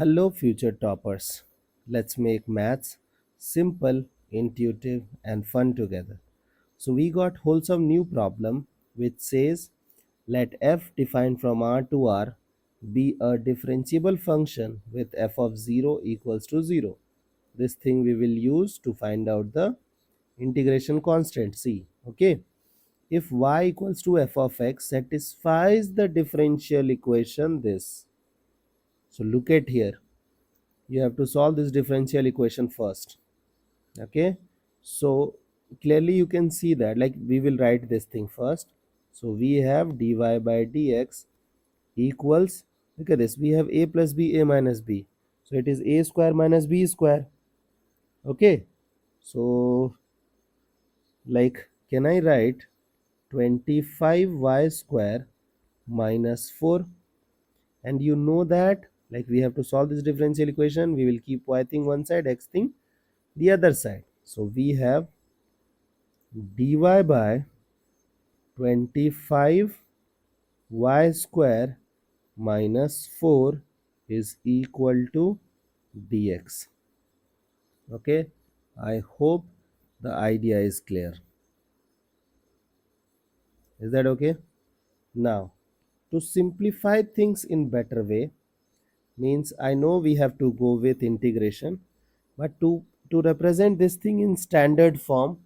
Hello, future toppers. Let's make maths simple, intuitive, and fun together. So, we got wholesome new problem which says let f defined from R to R be a differentiable function with f of 0 equals to 0. This thing we will use to find out the integration constant c. Okay. If y equals to f of x satisfies the differential equation this. So, look at here, you have to solve this differential equation first. Okay, so clearly you can see that, like, we will write this thing first. So we have dy by dx equals, look at this, we have a plus b, a minus b, so it is a square minus b square. Okay, so like, can I write 25y square minus 4? And you know that, like, we have to solve this differential equation, we will keep y thing one side, x thing the other side. So we have dy by 25 y square minus 4 is equal to dx. Okay, I hope the idea is clear. Is that okay? Now, to simplify things in better way, means I know we have to go with integration, but to represent this thing in standard form,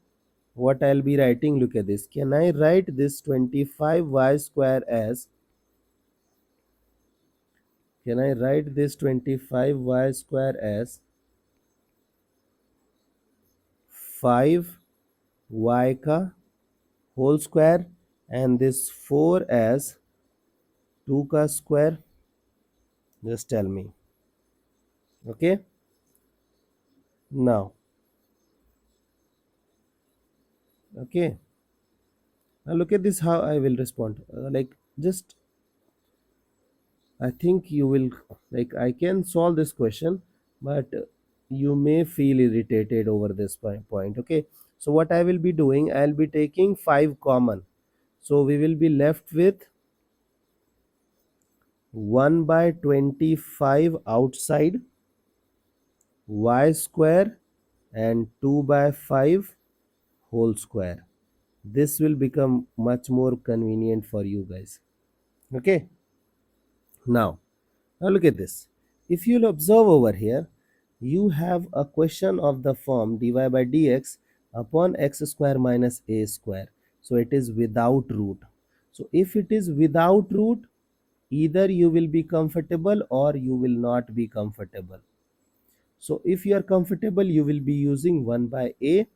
what I'll be writing, look at this, can I write this 25y square as, can I write this 25y square as 5y ka whole square and this 4 as 2 ka square? Just tell me. Okay, now, okay, now look at this, how I will respond. Like, just, I think you will, like, I can solve this question, but you may feel irritated over this point. Okay, so what I will be doing, I'll be taking 5 common, so we will be left with 1 by 25 outside y square and 2 by 5 whole square. This will become much more convenient for you guys. Okay, now look at this. If you'll observe over here, you have a question of the form dy by dx upon x square minus a square. So it is without root. So if it is without root, either you will be comfortable or you will not be comfortable. So if you are comfortable, you will be using 1 by a.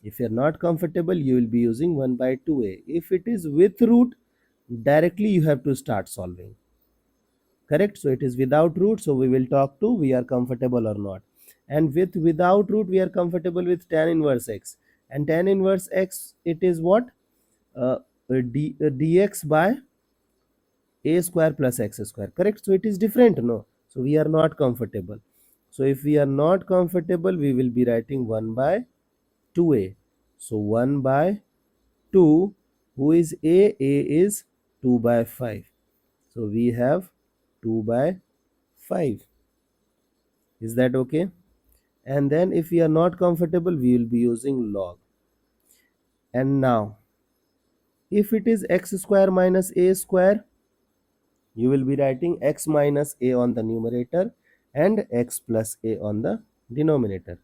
If you are not comfortable, you will be using 1 by 2a. If it is with root, directly you have to start solving. Correct? So it is without root, so we will talk to we are comfortable or not. And with without root, we are comfortable with tan inverse x. And tan inverse x, it is what? Dx by a square plus x square. Correct? So it is different, no? So we are not comfortable. So if we are not comfortable, we will be writing 1 by 2a. So 1 by 2, who is a? A is 2 by 5. So we have 2 by 5. Is that okay? And then if we are not comfortable, we will be using log. And now, if it is x square minus a square, you will be writing x minus a on the numerator and x plus a on the denominator.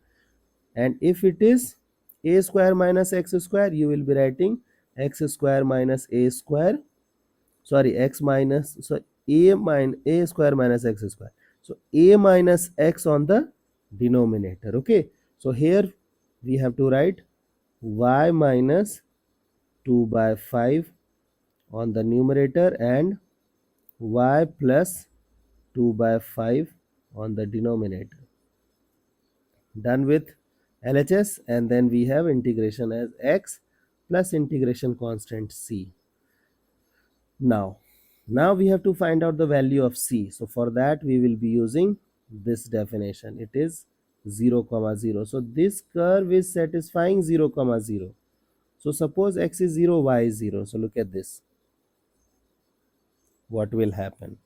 And if it is a square minus x square, you will be writing x square minus a square, sorry, x minus, so a square minus x square, so a minus x on the denominator. Okay, so here we have to write y minus 2 by 5 on the numerator and y plus 2 by 5 on the denominator. Done with LHS, and then we have integration as x plus integration constant c. Now we have to find out the value of c. So for that we will be using this definition. It is 0 comma 0. So this curve is satisfying 0 comma 0. So suppose x is 0, y is 0. So look at this, what will happen.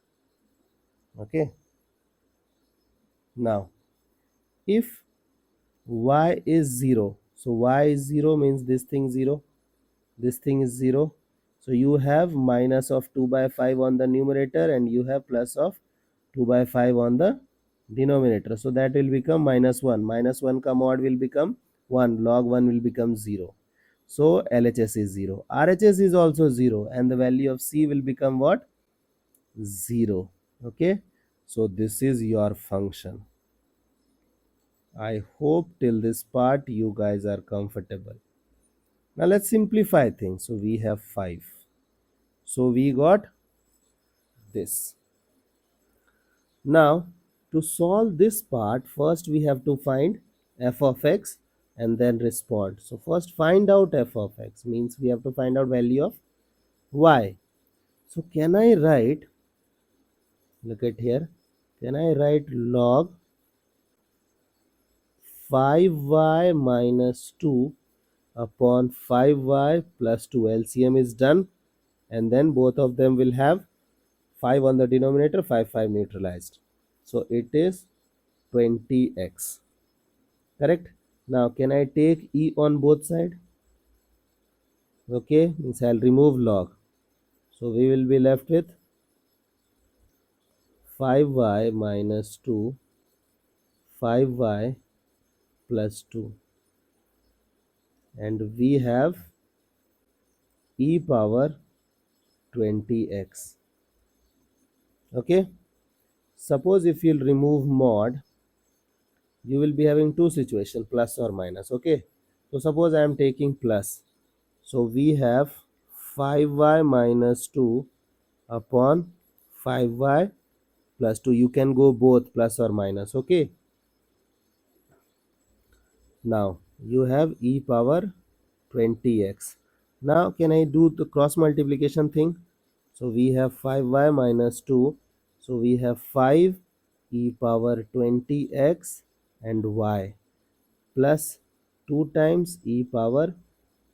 Okay, Now if y is 0, so y is 0 means this thing 0, this thing is 0. So you have minus of 2 by 5 on the numerator and you have plus of 2 by 5 on the denominator. So that will become minus 1. Minus 1 ka mod will become 1. Log 1 will become 0. So LHS is 0. RHS is also 0 and the value of C will become what? 0. Okay. So this is your function. I hope till this part you guys are comfortable. Now let's simplify things. So we have 5. So we got this. Now to solve this part, first we have to find f of x and then respond. So first find out f of x means we have to find out value of y. So can I write, look at here, can I write log 5y minus 2 upon 5y plus 2? LCM is done and then both of them will have 5 on the denominator, 5 neutralized. So it is 20x. Correct. Now can I take e on both sides? Okay, means I'll remove log. So we will be left with 5y minus 2, 5y plus 2, and we have e power 20x. Okay, suppose if you'll remove mod, you will be having two situations, plus or minus. Okay, so suppose I am taking plus, so we have 5y minus 2 upon 5y plus 2. You can go both plus or minus. Okay, now you have e power 20x. Now can I do the cross multiplication thing? So we have 5y minus 2, so we have 5 e power 20x and y plus 2 times e power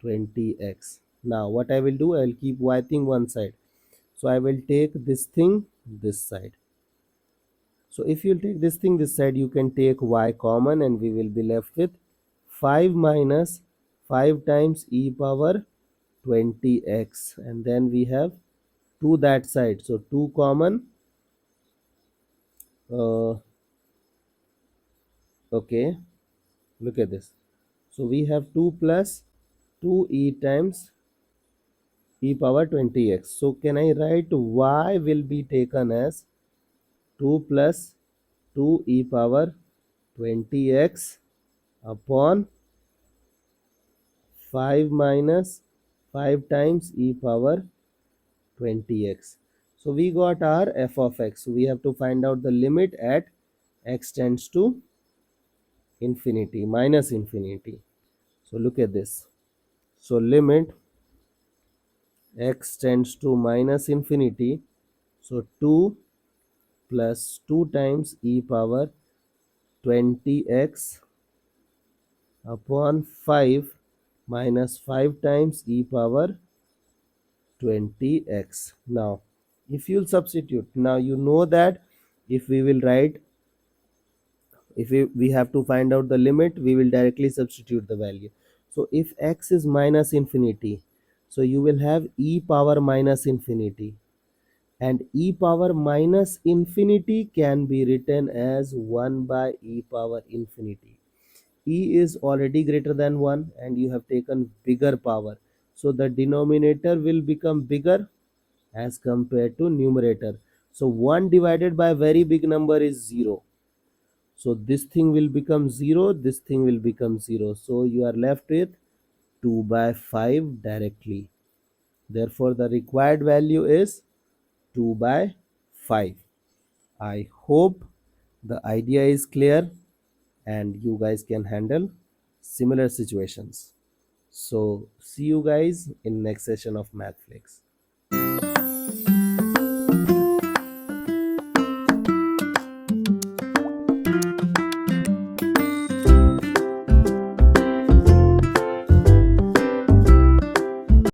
20x. Now what I will do, I will keep y thing one side, so I will take this thing this side. So if you take this thing this side, you can take y common and we will be left with 5 minus 5 times e power 20x, and then we have 2 that side, so 2 common. Okay, look at this. So we have 2 plus 2e times e power 20x. So can I write y will be taken as 2 plus 2 e power 20x upon 5 minus 5 times e power 20x. So we got our f of x. So we have to find out the limit at x tends to infinity, minus infinity. So look at this. So limit x tends to minus infinity. So 2 plus 2 times e power 20x upon 5 minus 5 times e power 20x. Now if you'll substitute, now you know that if we will write, if we have to find out the limit, we will directly substitute the value. So if x is minus infinity, so you will have e power minus infinity, and e power minus infinity can be written as 1 by e power infinity. E is already greater than 1 and you have taken bigger power, so the denominator will become bigger as compared to numerator. So 1 divided by a very big number is 0. So this thing will become 0, this thing will become 0. So you are left with 2 by 5 directly. Therefore the required value is 2 by 5. I hope the idea is clear and you guys can handle similar situations. So see you guys in next session of MathFlix.